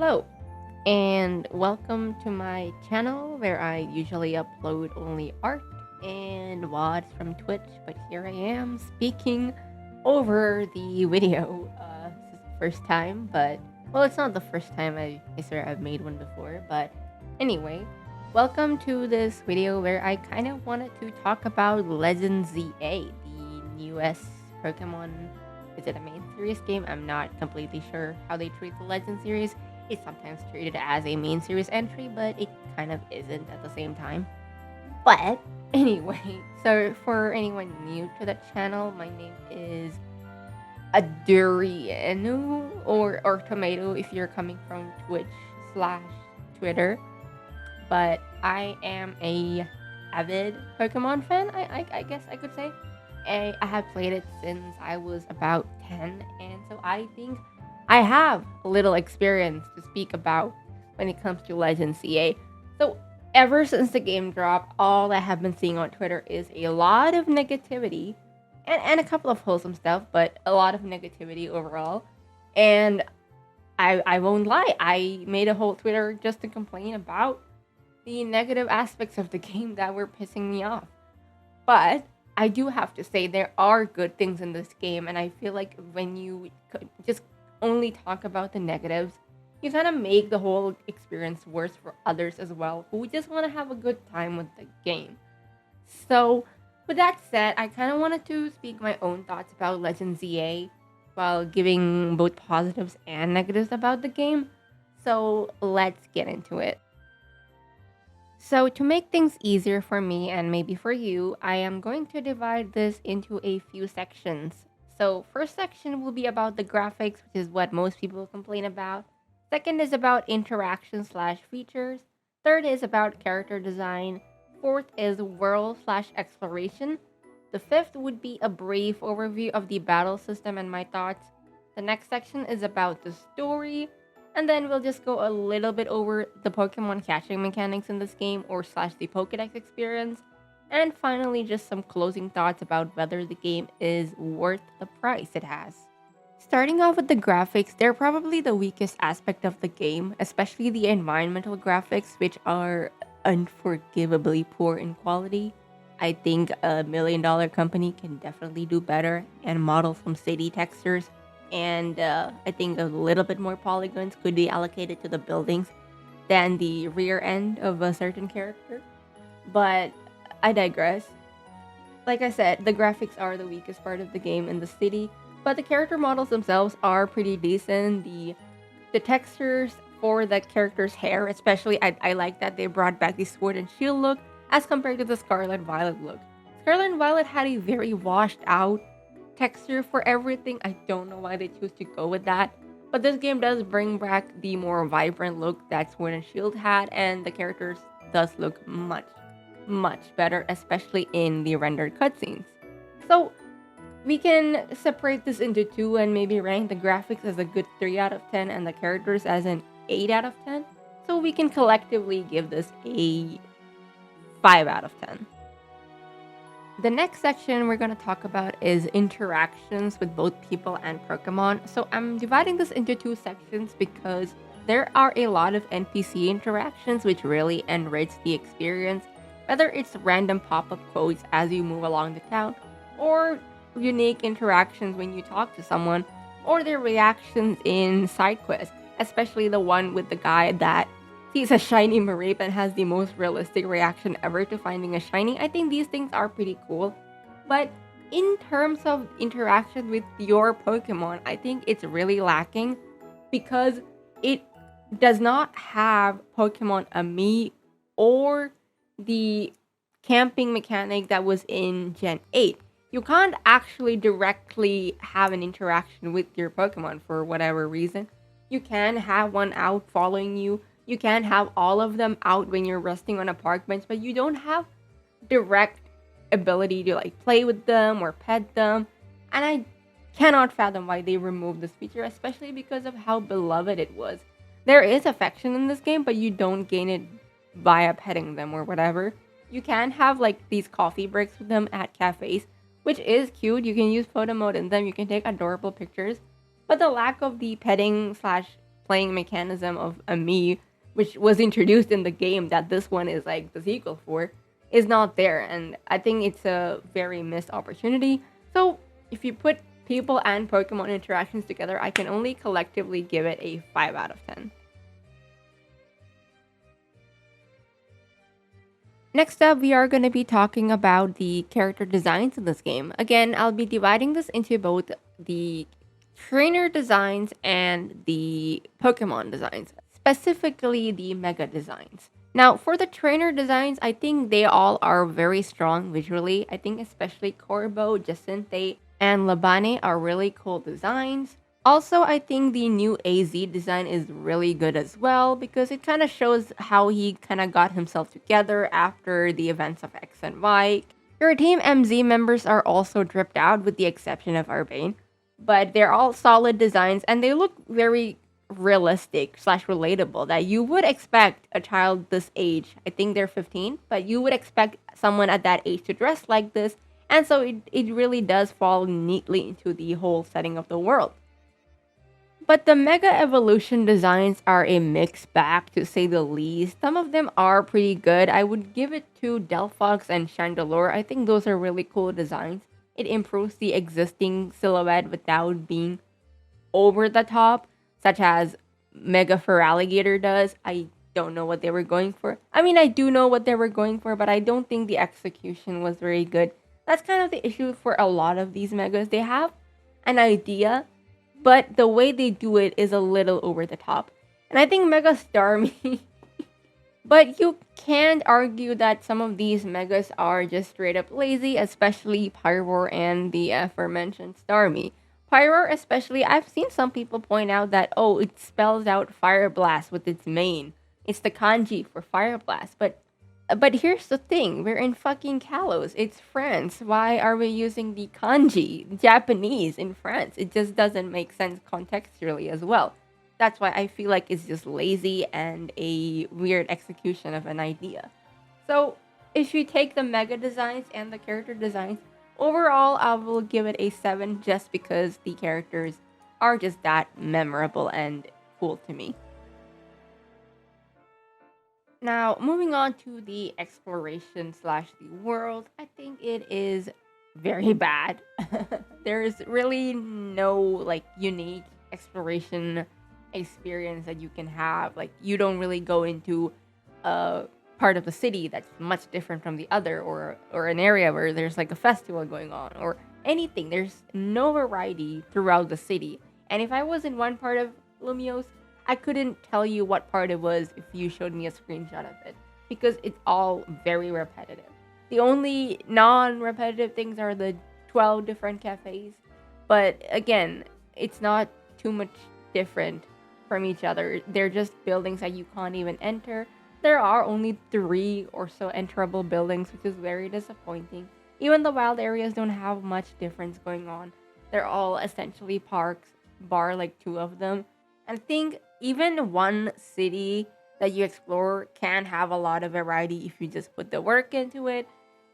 Hello, and welcome to my channel where I usually upload only art and VODs from Twitch, but here I am speaking over the video. This is the first time, but well, it's not the first time I swear I've made one before, but anyway, welcome to this video where I kind of wanted to talk about Legend ZA, the newest Pokemon. Is it a main series game? I'm not completely sure how they treat the Legend series. It's sometimes treated as a main series entry, but it kind of isn't at the same time. But anyway, so for anyone new to the channel, my name is Adurianu or Tomato if you're coming from Twitch/Twitter. But I am a avid Pokemon fan, I guess I could say. I have played it since I was about 10, and so I think I have a little experience to speak about when it comes to Legend CA. So ever since the game dropped, all I have been seeing on Twitter is a lot of negativity and a couple of wholesome stuff, but a lot of negativity overall. And I won't lie, I made a whole Twitter just to complain about the negative aspects of the game that were pissing me off. But I do have to say there are good things in this game, and I feel like when you just only talk about the negatives, you kind of make the whole experience worse for others as well, who just want to have a good time with the game. So, with that said, I kind of wanted to speak my own thoughts about Legend ZA while giving both positives and negatives about the game. So, let's get into it. So to make things easier for me and maybe for you, I am going to divide this into a few sections. So first section will be about the graphics, which is what most people complain about. Second is about interaction/features. Third is about character design. Fourth is world/exploration. The fifth would be a brief overview of the battle system and my thoughts. The next section is about the story. And then we'll just go a little bit over the Pokemon catching mechanics in this game or the Pokédex experience. And finally, just some closing thoughts about whether the game is worth the price it has. Starting off with the graphics, they're probably the weakest aspect of the game, especially the environmental graphics, which are unforgivably poor in quality. I think a $1 million company can definitely do better and model some city textures. And I think a little bit more polygons could be allocated to the buildings than the rear end of a certain character. But I digress. Like I said, the graphics are the weakest part of the game in the city, but the character models themselves are pretty decent. The textures for the character's hair, especially, I like that they brought back the sword and shield look as compared to the Scarlet Violet look. Scarlet Violet had a very washed out texture for everything. I don't know why they choose to go with that, but this game does bring back the more vibrant look that Sword and Shield had, and the characters does look much better, especially in the rendered cutscenes. So we can separate this into two and maybe rank the graphics as a good 3 out of 10 and the characters as an 8 out of 10. So we can collectively give this a 5 out of 10. The next section we're going to talk about is interactions with both people and Pokemon. So I'm dividing this into two sections because there are a lot of NPC interactions which really enrich the experience, whether it's random pop-up quotes as you move along the town, or unique interactions when you talk to someone, or their reactions in side quests, especially the one with the guy that sees a shiny Mareep and has the most realistic reaction ever to finding a shiny. I think these things are pretty cool. But in terms of interaction with your Pokemon, I think it's really lacking because it does not have Pokemon Ami or the camping mechanic that was in Gen 8. You can't actually directly have an interaction with your Pokemon for whatever reason. You can have one out following you. You can have all of them out when you're resting on a park bench, but you don't have direct ability to like play with them or pet them. And I cannot fathom why they removed this feature, especially because of how beloved it was. There is affection in this game, but you don't gain it via petting them or whatever. You can have like these coffee breaks with them at cafes, which is cute. You can use photo mode in them. You can take adorable pictures. But the lack of the petting slash playing mechanism of a me, which was introduced in the game that this one is like the sequel for, is not there. And I think it's a very missed opportunity. So if you put people and Pokemon interactions together, I can only collectively give it a 5 out of 10. Next up, we are going to be talking about the character designs in this game. Again, I'll be dividing this into both the trainer designs and the Pokemon designs, specifically the Mega designs. Now, for the trainer designs, I think they all are very strong visually. I think especially Corbeau, Jacinthe, and Labane are really cool designs. Also, I think the new AZ design is really good as well because it kind of shows how he kind of got himself together after the events of X and Y. Your Team MZ members are also dripped out with the exception of Urbane, but they're all solid designs and they look very realistic slash relatable that you would expect a child this age. I think they're 15, but you would expect someone at that age to dress like this. And so it really does fall neatly into the whole setting of the world. But the Mega Evolution designs are a mixed bag to say the least. Some of them are pretty good. I would give it to Delphox and Chandelure. I think those are really cool designs. It improves the existing silhouette without being over the top, such as Mega Feraligatr does. I don't know what they were going for. I mean, I do know what they were going for, but I don't think the execution was very good. That's kind of the issue for a lot of these Megas. They have an idea, but the way they do it is a little over the top. And I think Mega Starmie. But you can't argue that some of these Megas are just straight up lazy, especially Pyroar and the aforementioned Starmie. Pyroar especially, I've seen some people point out that, oh, it spells out Fire Blast with its main. It's the kanji for Fire Blast. But here's the thing, we're in fucking Kalos. It's France. Why are we using the kanji, Japanese, in France? It just doesn't make sense contextually as well. That's why I feel like it's just lazy and a weird execution of an idea. So, if you take the Mega designs and the character designs, overall I will give it a 7 just because the characters are just that memorable and cool to me. Now, moving on to the exploration slash the world, I think it is very bad. There's really no like unique exploration experience that you can have. Like, you don't really go into a part of the city that's much different from the other, or an area where there's like a festival going on or anything. There's no variety throughout the city. And if I was in one part of Lumiose, I couldn't tell you what part it was if you showed me a screenshot of it because it's all very repetitive. The only non-repetitive things are the 12 different cafes, but again, it's not too much different from each other. They're just buildings that you can't even enter. There are only 3 or so enterable buildings, which is very disappointing. Even the wild areas don't have much difference going on. They're all essentially parks, bar like 2 of them. And I think even one city that you explore can have a lot of variety if you just put the work into it.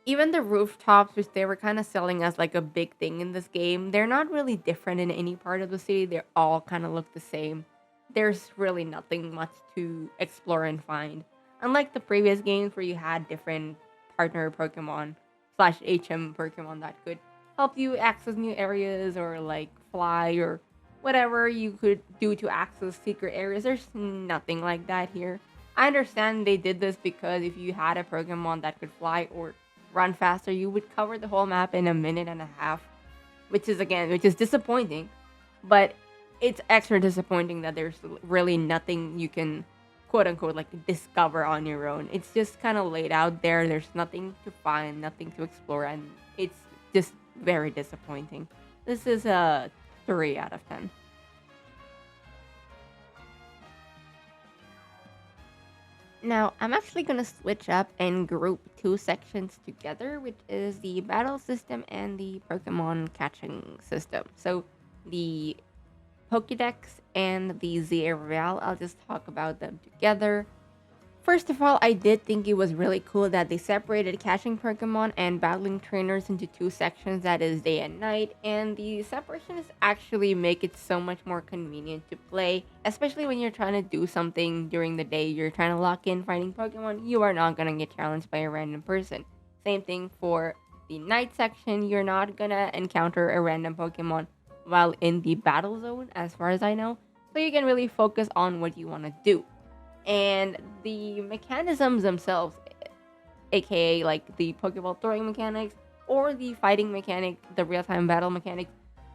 Even the rooftops, which they were kind of selling as like a big thing in this game, they're not really different in any part of the city. They all kind of look the same. There's really nothing much to explore and find. Unlike the previous games where you had different partner Pokemon slash HM Pokemon that could help you access new areas or like fly or whatever you could do to access secret areas. There's nothing like that here. I understand they did this because if you had a Pokemon that could fly or run faster, you would cover the whole map in a minute and a half, which is disappointing. But it's extra disappointing that there's really nothing you can quote unquote like discover on your own. It's just kind of laid out there. There's nothing to find, nothing to explore, and it's just very disappointing. This is a 3 out of 10. Now, I'm actually going to switch up and group 2 sections together, which is the battle system and the Pokemon catching system. So, the Pokédex and the ZRL, I'll just talk about them together. First of all, I did think it was really cool that they separated catching Pokemon and battling trainers into two sections, that is day and night, and the separations actually make it so much more convenient to play, especially when you're trying to do something during the day, you're trying to lock in fighting Pokemon, you are not gonna get challenged by a random person. Same thing for the night section, you're not gonna encounter a random Pokemon while in the battle zone, as far as I know, so you can really focus on what you want to do. And the mechanisms themselves, aka like the Pokeball throwing mechanics or the fighting mechanic, the real time battle mechanics,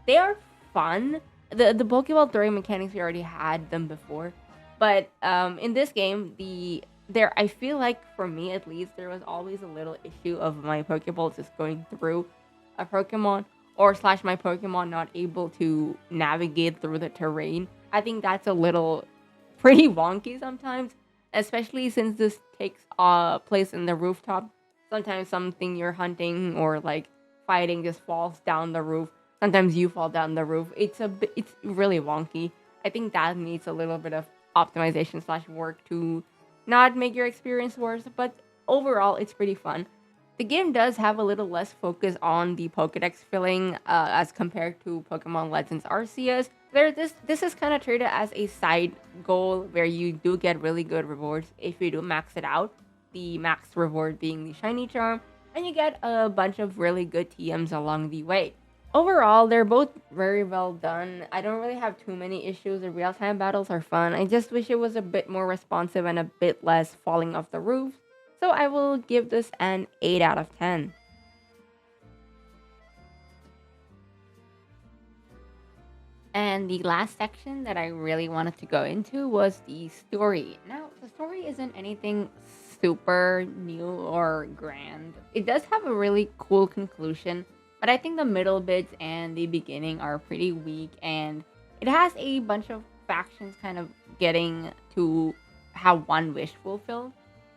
they are fun. The Pokeball throwing mechanics, we already had them before, but in this game, I feel like for me at least, there was always a little issue of my Pokeball just going through a Pokemon, or slash my Pokemon not able to navigate through the terrain. I think that's a little pretty wonky sometimes, especially since this takes place in the rooftop. Sometimes something you're hunting or like fighting just falls down the roof. Sometimes you fall down the roof. It's really wonky. I think that needs a little bit of optimization slash work to not make your experience worse, but overall it's pretty fun. The game does have a little less focus on the Pokedex filling as compared to Pokemon Legends Arceus. This is kind of treated as a side goal where you do get really good rewards if you do max it out. The max reward being the shiny charm, and you get a bunch of really good TMs along the way. Overall, they're both very well done. I don't really have too many issues. The real time battles are fun. I just wish it was a bit more responsive and a bit less falling off the roof. So I will give this an 8 out of 10. And the last section that I really wanted to go into was the story. Now, the story isn't anything super new or grand. It does have a really cool conclusion, but I think the middle bits and the beginning are pretty weak, and it has a bunch of factions kind of getting to have one wish fulfilled.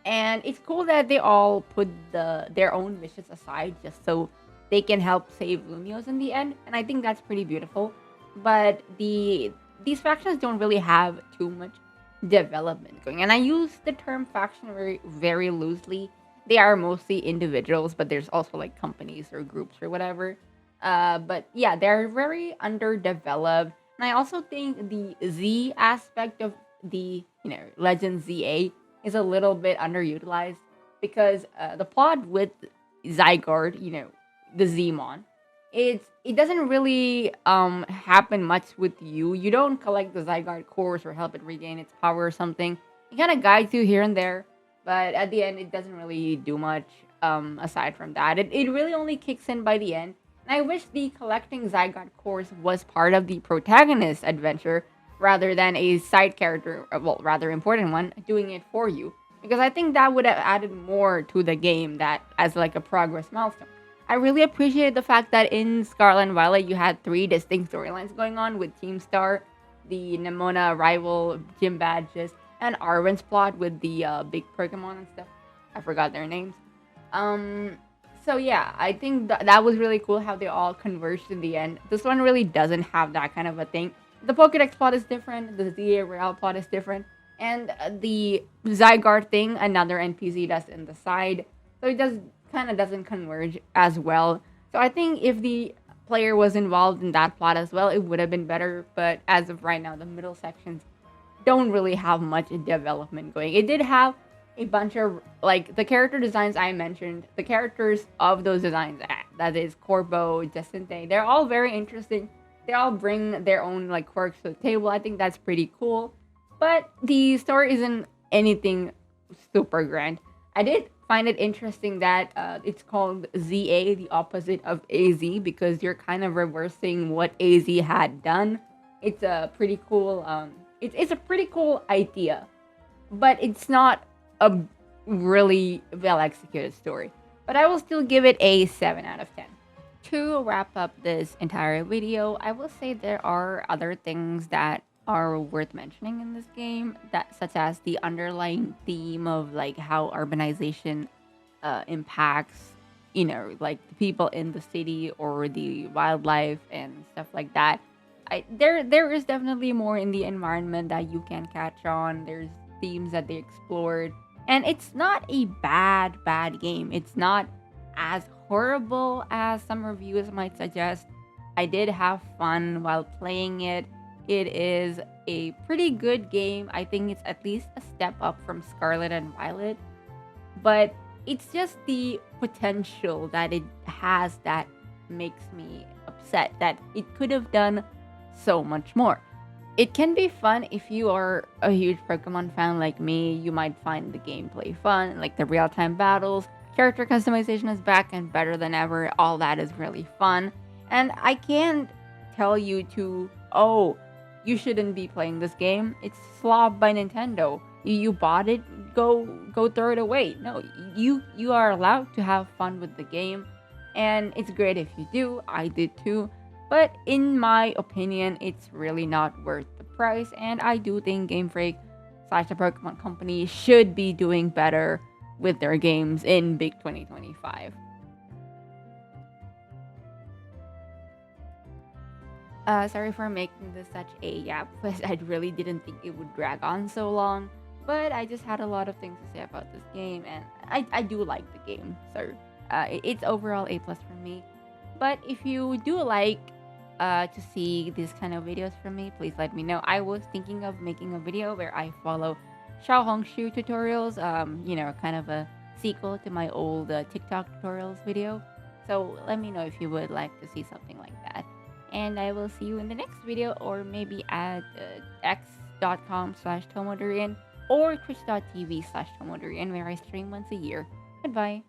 And it's cool that they all put their own wishes aside just so they can help save Lumios in the end, and I think that's pretty beautiful. But these factions don't really have too much development going, and I use the term faction very loosely. They are mostly individuals, but there's also like companies or groups or whatever. But yeah, they're very underdeveloped, and I also think the Z aspect of the Legend ZA is a little bit underutilized, because the plot with Zygarde, the Zmon, it doesn't really happen much with you. You don't collect the Zygarde cores or help it regain its power or something. It kind of guides you here and there, but at the end, it doesn't really do much aside from that. It really only kicks in by the end. And I wish the collecting Zygarde cores was part of the protagonist's adventure rather than a side character, well, rather important one, doing it for you. Because I think that would have added more to the game, that as like a progress milestone. I really appreciated the fact that in Scarlet and Violet you had 3 distinct storylines going on with Team Star, the Nemona rival gym badges, and Arwen's plot with the big Pokemon and stuff. I forgot their names. So yeah, I think that was really cool how they all converged in the end. This one really doesn't have that kind of a thing. The Pokedex plot is different, the ZA Real plot is different, and the Zygarde thing, another NPC does in the side. So it doesn't converge as well. So I think if the player was involved in that plot as well, it would have been better. But as of right now, the middle sections don't really have much development going. It did have a bunch of, like, the character designs I mentioned, the characters of those designs, that is Corbeau, Jacinte, they're all very interesting. They all bring their own like quirks to the table. I think that's pretty cool. But the story isn't anything super grand. I did find it interesting that it's called ZA, the opposite of AZ, because you're kind of reversing what AZ had done. It's a pretty cool it's a pretty cool idea, but it's not a really well executed story. But I will still give it a 7 out of 10. To wrap up this entire video, I will say there are other things that are worth mentioning in this game, that such as the underlying theme of like how urbanization impacts, like the people in the city or the wildlife and stuff like that. There is definitely more in the environment that you can catch on. There's themes that they explored. And it's not a bad game. It's not as horrible as some reviews might suggest. I did have fun while playing it. It is a pretty good game. I think it's at least a step up from Scarlet and Violet, but it's just the potential that it has that makes me upset that it could have done so much more. It can be fun if you are a huge Pokemon fan like me. You might find the gameplay fun, like the real time battles. Character customization is back and better than ever. All that is really fun. And I can't tell you to, oh, you shouldn't be playing this game. It's slob by Nintendo. You bought it, go throw it away. No, you are allowed to have fun with the game, and it's great if you do. I did too. But in my opinion, it's really not worth the price, and I do think Game Freak slash the Pokemon Company should be doing better with their games in big 2025. Sorry for making this such a yap, because I really didn't think it would drag on so long. But I just had a lot of things to say about this game, and I do like the game, so it's overall A plus for me. But if you do like to see these kind of videos from me, please let me know. I was thinking of making a video where I follow Xiao Hongshu tutorials, kind of a sequel to my old TikTok tutorials video. So let me know if you would like to see something like that. And I will see you in the next video, or maybe at x.com/Tomodurian or twitch.tv/Tomodurian, where I stream once a year. Goodbye.